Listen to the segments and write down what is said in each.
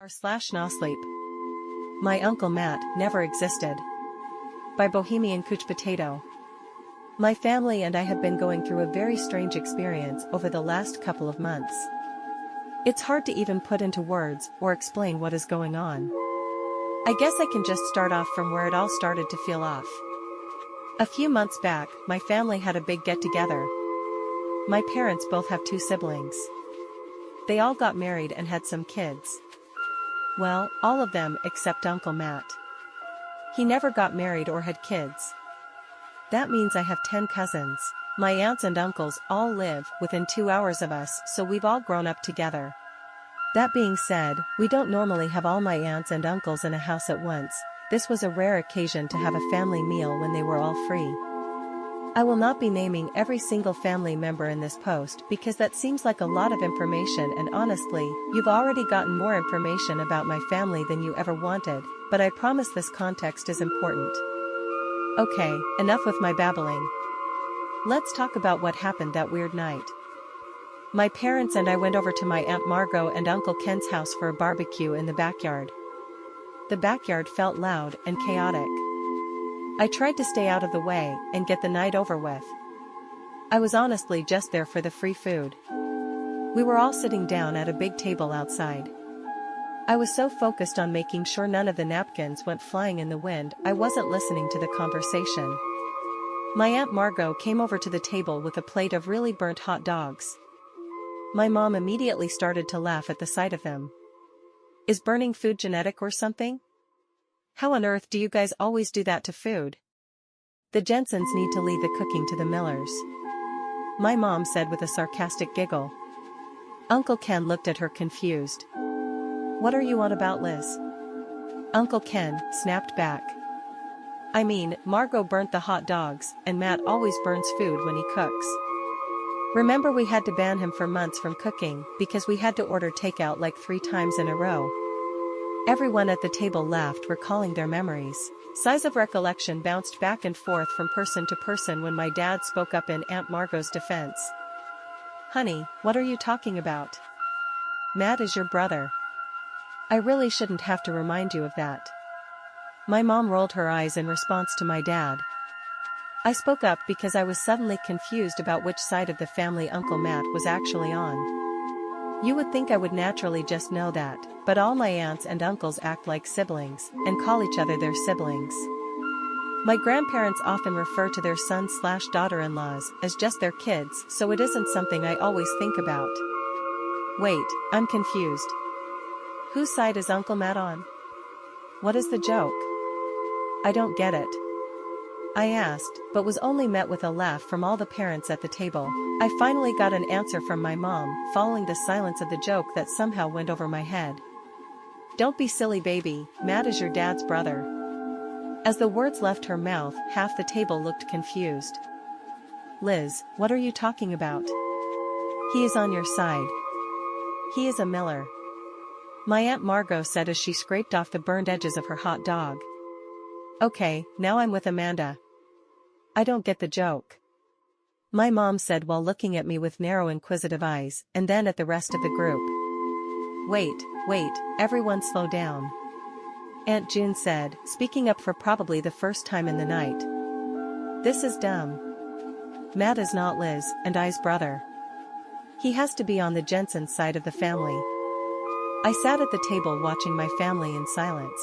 nosleep. My Uncle Matt never existed. By bohemiancouchpotato. My family and I have been going through a very strange experience over the last couple of months. It's hard to even put into words or explain what is going on. I guess I can just start off from where it all started to feel off. A few months back, my family had a big get-together. My parents both have two siblings. They all got married and had some kids. Well, all of them except Uncle Matt. He never got married or had kids. That means I have 10 cousins. My aunts and uncles all live within 2 hours of us, so we've all grown up together. That being said, we don't normally have all my aunts and uncles in a house at once. This was a rare occasion to have a family meal when they were all free. I will not be naming every single family member in this post because that seems like a lot of information, and honestly, you've already gotten more information about my family than you ever wanted, but I promise this context is important. Okay, enough with my babbling. Let's talk about what happened that weird night. My parents and I went over to my Aunt Margot and Uncle Ken's house for a barbecue in the backyard. The backyard felt loud and chaotic. I tried to stay out of the way and get the night over with. I was honestly just there for the free food. We were all sitting down at a big table outside. I was so focused on making sure none of the napkins went flying in the wind, I wasn't listening to the conversation. My Aunt Margot came over to the table with a plate of really burnt hot dogs. My mom immediately started to laugh at the sight of them. Is burning food genetic or something? How on earth do you guys always do that to food? The Jensens need to leave the cooking to the Millers. My mom said with a sarcastic giggle. Uncle Ken looked at her confused. What are you on about, Liz? Uncle Ken snapped back. I mean, Margot burnt the hot dogs, and Matt always burns food when he cooks. Remember, we had to ban him for months from cooking because we had to order takeout like 3 times in a row. Everyone at the table laughed, recalling their memories. Sighs of recollection bounced back and forth from person to person when my dad spoke up in Aunt Margot's defense. Honey, what are you talking about? Matt is your brother. I really shouldn't have to remind you of that. My mom rolled her eyes in response to my dad. I spoke up because I was suddenly confused about which side of the family Uncle Matt was actually on. You would think I would naturally just know that, but all my aunts and uncles act like siblings, and call each other their siblings. My grandparents often refer to their sons/daughter-in-laws as just their kids, so it isn't something I always think about. Wait, I'm confused. Whose side is Uncle Matt on? What is the joke? I don't get it. I asked, but was only met with a laugh from all the parents at the table. I finally got an answer from my mom, following the silence of the joke that somehow went over my head. Don't be silly, baby, Matt is your dad's brother. As the words left her mouth, half the table looked confused. Liz, what are you talking about? He is on your side. He is a Miller. My Aunt Margot said as she scraped off the burned edges of her hot dog. Okay, now I'm with Amanda. I don't get the joke. My mom said while looking at me with narrow inquisitive eyes, and then at the rest of the group. Wait, everyone slow down. Aunt June said, speaking up for probably the first time in the night. This is dumb. Matt is not Liz and I's brother. He has to be on the Jensen side of the family. I sat at the table watching my family in silence.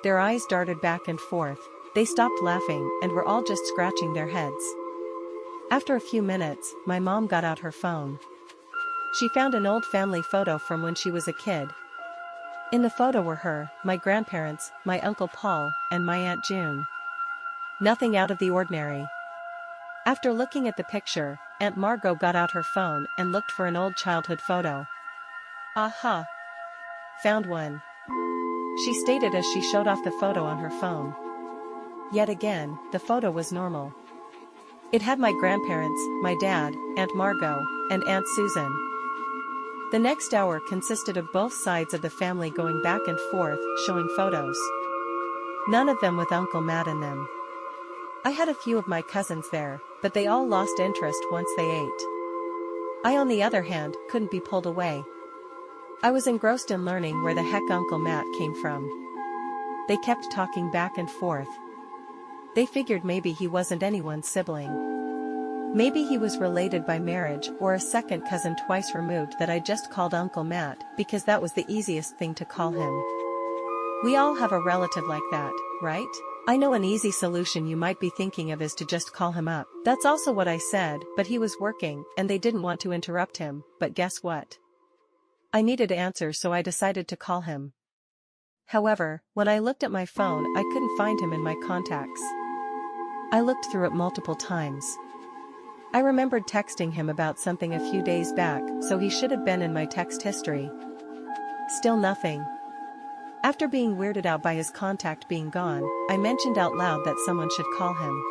Their eyes darted back and forth, they stopped laughing and were all just scratching their heads. After a few minutes, my mom got out her phone. She found an old family photo from when she was a kid. In the photo were her, my grandparents, my Uncle Paul, and my Aunt June. Nothing out of the ordinary. After looking at the picture, Aunt Margot got out her phone and looked for an old childhood photo. Aha! Found one. She stated as she showed off the photo on her phone. Yet again, the photo was normal. It had my grandparents, my dad, Aunt Margot, and Aunt Susan. The next hour consisted of both sides of the family going back and forth, showing photos. None of them with Uncle Matt in them. I had a few of my cousins there, but they all lost interest once they ate. I, on the other hand, couldn't be pulled away. I was engrossed in learning where the heck Uncle Matt came from. They kept talking back and forth. They figured maybe he wasn't anyone's sibling. Maybe he was related by marriage or a second cousin twice removed that I just called Uncle Matt because that was the easiest thing to call him. We all have a relative like that, right? I know an easy solution you might be thinking of is to just call him up. That's also what I said, but he was working and they didn't want to interrupt him, but guess what? I needed answers, so I decided to call him. However, when I looked at my phone, I couldn't find him in my contacts. I looked through it multiple times. I remembered texting him about something a few days back, so he should have been in my text history. Still nothing. After being weirded out by his contact being gone, I mentioned out loud that someone should call him.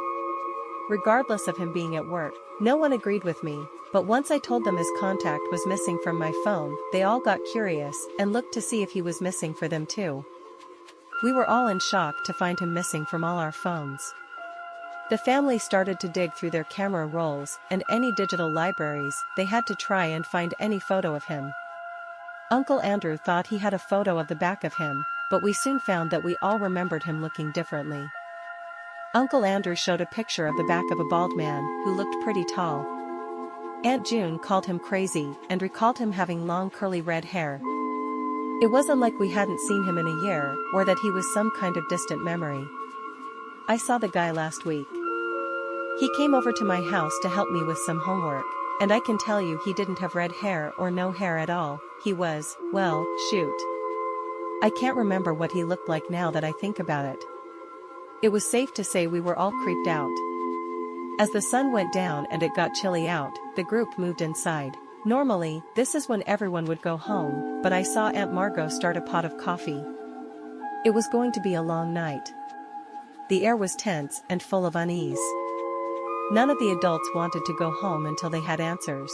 Regardless of him being at work, no one agreed with me, but once I told them his contact was missing from my phone, they all got curious and looked to see if he was missing for them too. We were all in shock to find him missing from all our phones. The family started to dig through their camera rolls and any digital libraries. They had to try and find any photo of him. Uncle Andrew thought he had a photo of the back of him, but we soon found that we all remembered him looking differently. Uncle Andrew showed a picture of the back of a bald man who looked pretty tall. Aunt June called him crazy and recalled him having long curly red hair. It wasn't like we hadn't seen him in a year or that he was some kind of distant memory. I saw the guy last week. He came over to my house to help me with some homework, and I can tell you he didn't have red hair or no hair at all. He was, well, shoot. I can't remember what he looked like now that I think about it. It was safe to say we were all creeped out. As the sun went down and it got chilly out, the group moved inside. Normally, this is when everyone would go home, but I saw Aunt Margot start a pot of coffee. It was going to be a long night. The air was tense and full of unease. None of the adults wanted to go home until they had answers.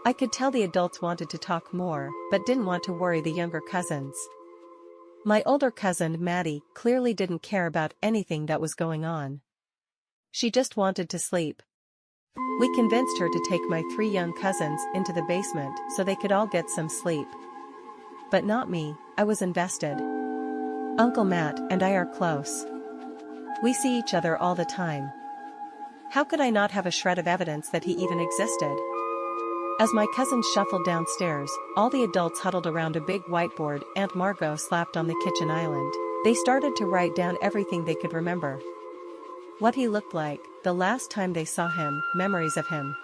I could tell the adults wanted to talk more, but didn't want to worry the younger cousins. My older cousin, Maddie, clearly didn't care about anything that was going on. She just wanted to sleep. We convinced her to take my 3 young cousins into the basement so they could all get some sleep. But not me. I was invested. Uncle Matt and I are close. We see each other all the time. How could I not have a shred of evidence that he even existed? As my cousins shuffled downstairs, all the adults huddled around a big whiteboard Aunt Margot slapped on the kitchen island. They started to write down everything they could remember. What he looked like, the last time they saw him, memories of him.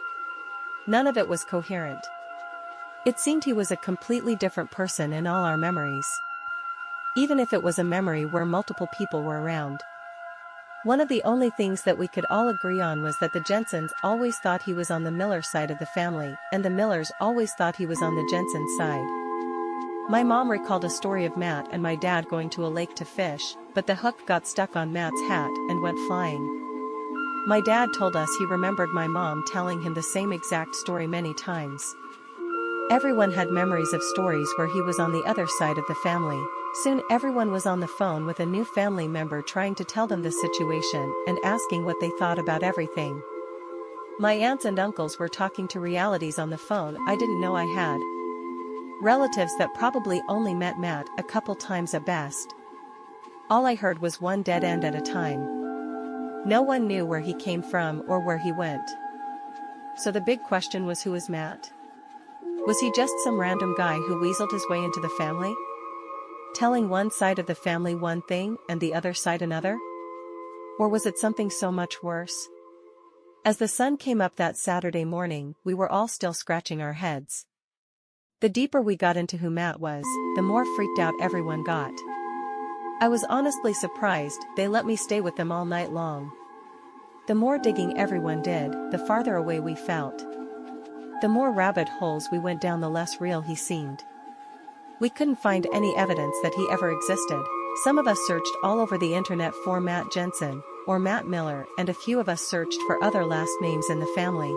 None of it was coherent. It seemed he was a completely different person in all our memories. Even if it was a memory where multiple people were around. One of the only things that we could all agree on was that the Jensens always thought he was on the Miller side of the family, and the Millers always thought he was on the Jensen side. My mom recalled a story of Matt and my dad going to a lake to fish, but the hook got stuck on Matt's hat and went flying. My dad told us he remembered my mom telling him the same exact story many times. Everyone had memories of stories where he was on the other side of the family. Soon everyone was on the phone with a new family member trying to tell them the situation and asking what they thought about everything. My aunts and uncles were talking to realities on the phone I didn't know I had. Relatives that probably only met Matt a couple times at best. All I heard was one dead end at a time. No one knew where he came from or where he went. So the big question was, who was Matt? Was he just some random guy who weaseled his way into the family? Telling one side of the family one thing and the other side another? Or was it something so much worse? As the sun came up that Saturday morning, we were all still scratching our heads. The deeper we got into who Matt was, the more freaked out everyone got. I was honestly surprised they let me stay with them all night long. The more digging everyone did, the farther away we felt. The more rabbit holes we went down, the less real he seemed. We couldn't find any evidence that he ever existed. Some of us searched all over the internet for Matt Jensen, or Matt Miller, and a few of us searched for other last names in the family.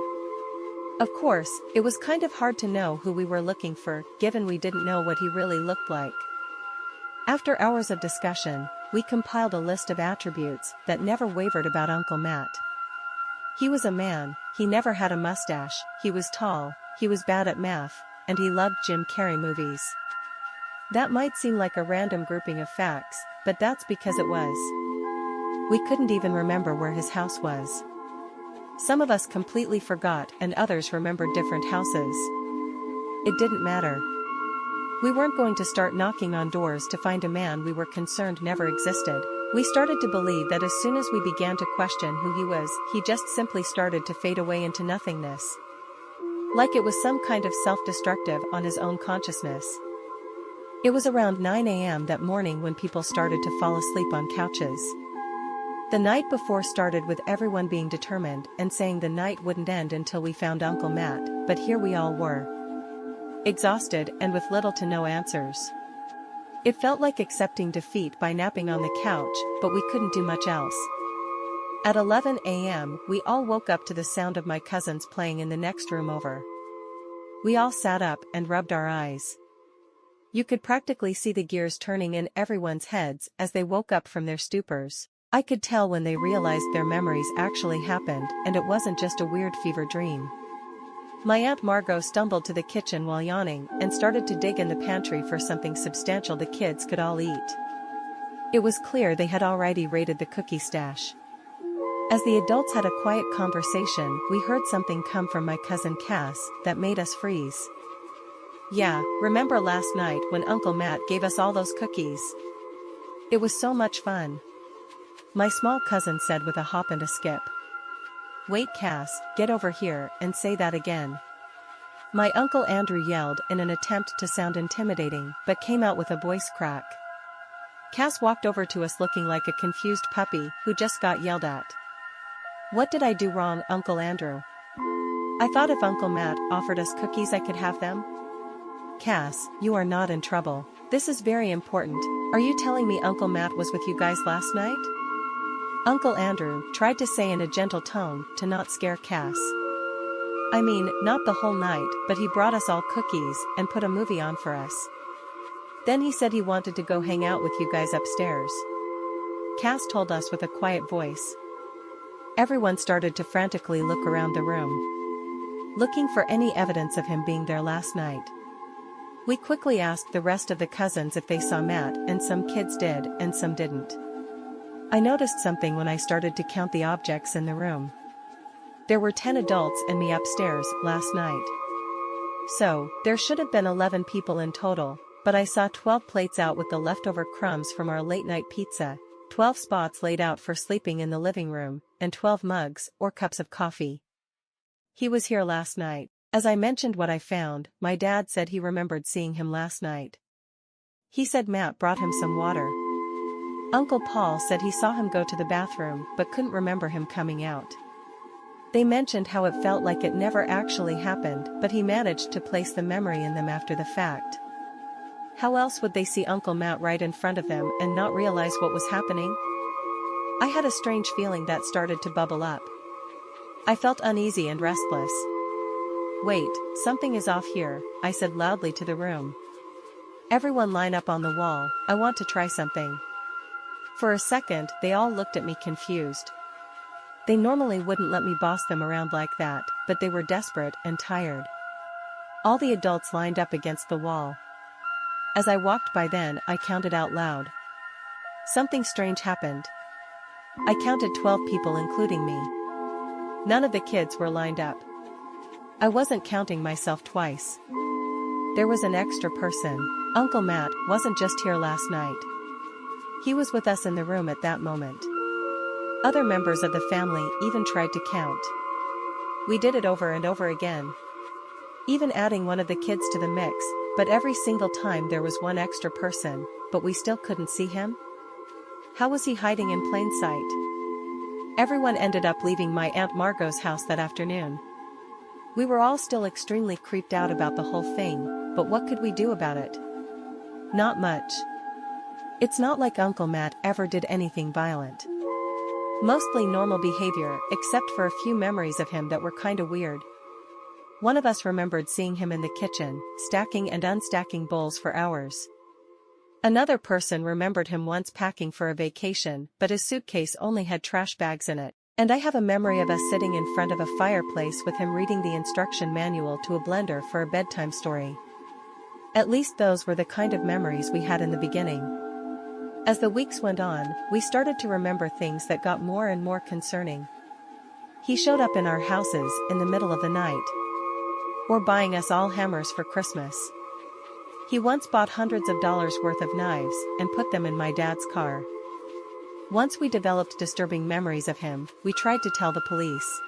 Of course, it was kind of hard to know who we were looking for, given we didn't know what he really looked like. After hours of discussion, we compiled a list of attributes that never wavered about Uncle Matt. He was a man, he never had a mustache, he was tall, he was bad at math, and he loved Jim Carrey movies. That might seem like a random grouping of facts, but that's because it was. We couldn't even remember where his house was. Some of us completely forgot and others remembered different houses. It didn't matter. We weren't going to start knocking on doors to find a man we were concerned never existed. We started to believe that as soon as we began to question who he was, he just simply started to fade away into nothingness. Like it was some kind of self-destructive on his own consciousness. It was around 9 a.m. that morning when people started to fall asleep on couches. The night before started with everyone being determined and saying the night wouldn't end until we found Uncle Matt, but here we all were. Exhausted and with little to no answers. It felt like accepting defeat by napping on the couch, but we couldn't do much else. At 11 a.m., we all woke up to the sound of my cousins playing in the next room over. We all sat up and rubbed our eyes. You could practically see the gears turning in everyone's heads as they woke up from their stupors. I could tell when they realized their memories actually happened and it wasn't just a weird fever dream. My Aunt Margot stumbled to the kitchen while yawning and started to dig in the pantry for something substantial the kids could all eat. It was clear they had already raided the cookie stash. As the adults had a quiet conversation, we heard something come from my cousin Cass that made us freeze. Yeah, remember last night when Uncle Matt gave us all those cookies? It was so much fun. My small cousin said with a hop and a skip. Wait, Cass, get over here and say that again. My Uncle Andrew yelled in an attempt to sound intimidating but came out with a voice crack. Cass walked over to us looking like a confused puppy who just got yelled at. What did I do wrong, Uncle Andrew? I thought if Uncle Matt offered us cookies I could have them. Cass, you are not in trouble. This is very important. Are you telling me Uncle Matt was with you guys last night? Uncle Andrew tried to say in a gentle tone to not scare Cass. I mean, not the whole night, but he brought us all cookies and put a movie on for us. Then he said he wanted to go hang out with you guys upstairs. Cass told us with a quiet voice. Everyone started to frantically look around the room, looking for any evidence of him being there last night. We quickly asked the rest of the cousins if they saw Matt, and some kids did and some didn't. I noticed something when I started to count the objects in the room. There were 10 adults and me upstairs last night. So, there should have been 11 people in total, but I saw 12 plates out with the leftover crumbs from our late-night pizza, 12 spots laid out for sleeping in the living room, and 12 mugs or cups of coffee. He was here last night. As I mentioned what I found, my dad said he remembered seeing him last night. He said Matt brought him some water. Uncle Paul said he saw him go to the bathroom but couldn't remember him coming out. They mentioned how it felt like it never actually happened, but he managed to place the memory in them after the fact. How else would they see Uncle Matt right in front of them and not realize what was happening? I had a strange feeling that started to bubble up. I felt uneasy and restless. Wait, something is off here, I said loudly to the room. Everyone line up on the wall, I want to try something. For a second, they all looked at me confused. They normally wouldn't let me boss them around like that, but they were desperate and tired. All the adults lined up against the wall. As I walked by then, I counted out loud. Something strange happened. I counted 12 people including me. None of the kids were lined up. I wasn't counting myself twice. There was an extra person. Uncle Matt wasn't just here last night. He was with us in the room at that moment. Other members of the family even tried to count. We did it over and over again. Even adding one of the kids to the mix, but every single time there was one extra person, but we still couldn't see him? How was he hiding in plain sight? Everyone ended up leaving my Aunt Margot's house that afternoon. We were all still extremely creeped out about the whole thing, but what could we do about it? Not much. It's not like Uncle Matt ever did anything violent. Mostly normal behavior, except for a few memories of him that were kinda weird. One of us remembered seeing him in the kitchen, stacking and unstacking bowls for hours. Another person remembered him once packing for a vacation, but his suitcase only had trash bags in it. And I have a memory of us sitting in front of a fireplace with him reading the instruction manual to a blender for a bedtime story. At least those were the kind of memories we had in the beginning. As the weeks went on, we started to remember things that got more and more concerning. He showed up in our houses in the middle of the night. Or buying us all hammers for Christmas. He once bought hundreds of dollars worth of knives and put them in my dad's car. Once we developed disturbing memories of him, we tried to tell the police.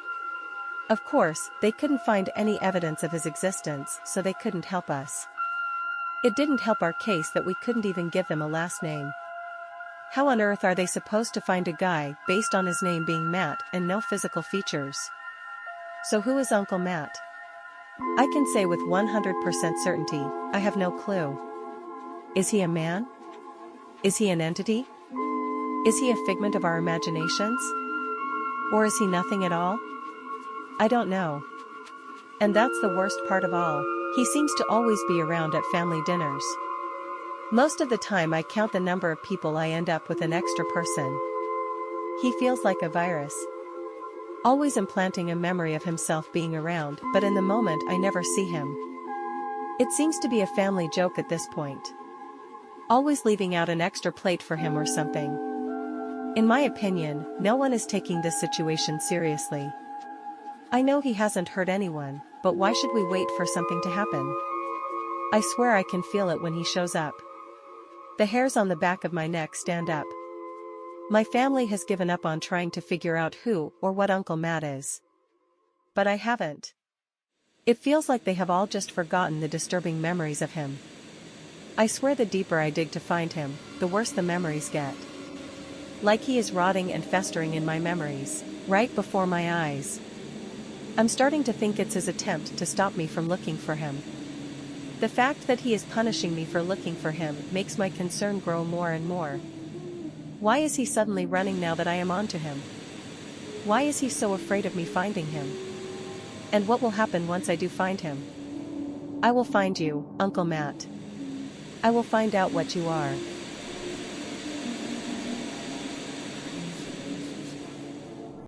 Of course, they couldn't find any evidence of his existence, so they couldn't help us. It didn't help our case that we couldn't even give them a last name. How on earth are they supposed to find a guy based on his name being Matt and no physical features? So who is Uncle Matt? I can say with 100% certainty, I have no clue. Is he a man? Is he an entity? Is he a figment of our imaginations? Or is he nothing at all? I don't know. And that's the worst part of all, he seems to always be around at family dinners. Most of the time I count the number of people I end up with an extra person. He feels like a virus. Always implanting a memory of himself being around, but in the moment I never see him. It seems to be a family joke at this point. Always leaving out an extra plate for him or something. In my opinion, no one is taking this situation seriously. I know he hasn't hurt anyone, but why should we wait for something to happen? I swear I can feel it when he shows up. The hairs on the back of my neck stand up. My family has given up on trying to figure out who or what Uncle Matt is. But I haven't. It feels like they have all just forgotten the disturbing memories of him. I swear the deeper I dig to find him, the worse the memories get. Like he is rotting and festering in my memories, right before my eyes. I'm starting to think it's his attempt to stop me from looking for him. The fact that he is punishing me for looking for him makes my concern grow more and more. Why is he suddenly running now that I am onto him? Why is he so afraid of me finding him? And what will happen once I do find him? I will find you, Uncle Matt. I will find out what you are.